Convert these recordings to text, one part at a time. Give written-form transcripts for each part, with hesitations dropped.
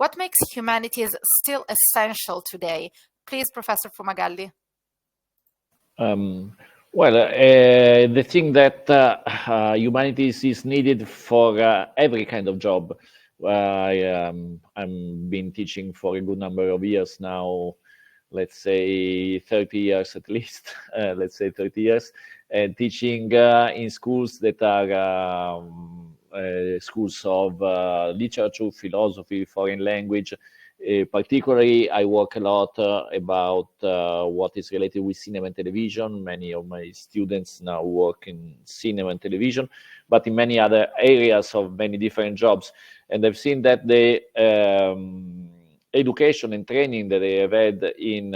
What makes humanities still essential today? Please, Professor Fumagalli. The thing that humanities is needed for every kind of job. I've been teaching for a good number of years now, let's say 30 years at least, let's say 30 years, and teaching in schools that are schools of literature, philosophy, foreign language. Particularly, I work a lot about what is related with cinema and television. Many of my students now work in cinema and television, but in many other areas of many different jobs. And I've seen that the education and training that they have had in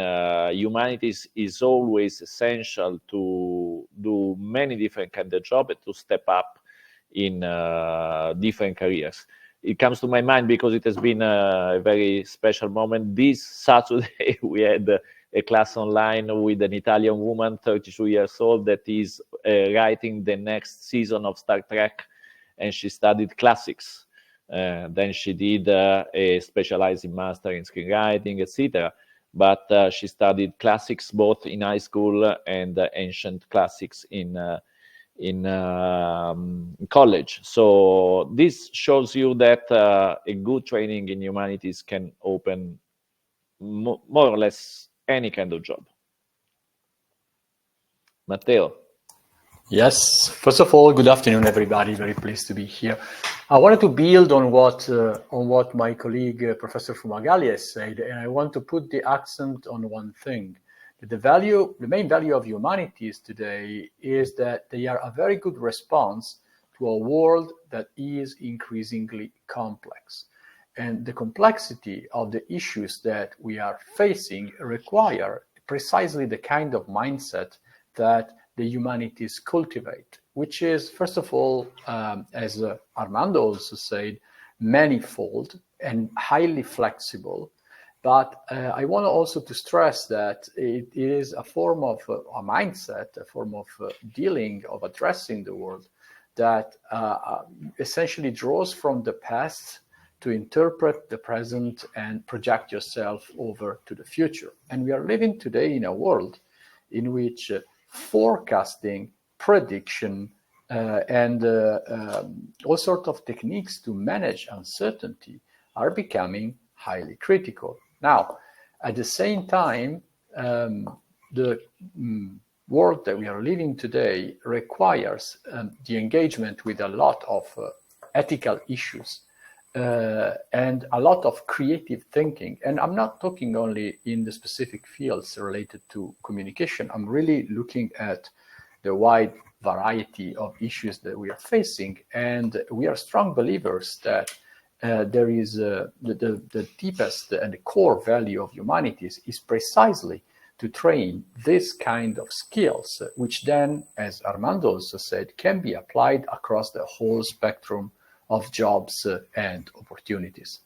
humanities is always essential to do many different kinds of jobs and to step up in different careers. It comes to my mind because it has been a very special moment. This Saturday, we had a class online with an Italian woman, 32 years old, that is writing the next season of Star Trek, and she studied classics. Then she did a specializing master in screenwriting, etc. But she studied classics both in high school and ancient classics in college. So this shows you that a good training in humanities can open more or less any kind of job. Matteo. Yes, first of all, good afternoon, everybody. Very pleased to be here. I wanted to build on what my colleague, Professor Fumagalli, has said, and I want to put the accent on one thing. The main value of humanities today is that they are a very good response to a world that is increasingly complex. And the complexity of the issues that we are facing require precisely the kind of mindset that the humanities cultivate, which is, first of all, as Armando also said, manifold and highly flexible. But I want also to stress that it is a form of a mindset, a form of dealing, of addressing the world that essentially draws from the past to interpret the present and project yourself over to the future. And we are living today in a world in which forecasting, prediction, and all sorts of techniques to manage uncertainty are becoming highly critical. Now, at the same time, the world that we are living today requires the engagement with a lot of ethical issues and a lot of creative thinking. And I'm not talking only in the specific fields related to communication. I'm really looking at the wide variety of issues that we are facing. And we are strong believers that there is the deepest and the core value of humanities is precisely to train this kind of skills, which then, as Armando also said, can be applied across the whole spectrum of jobs and opportunities.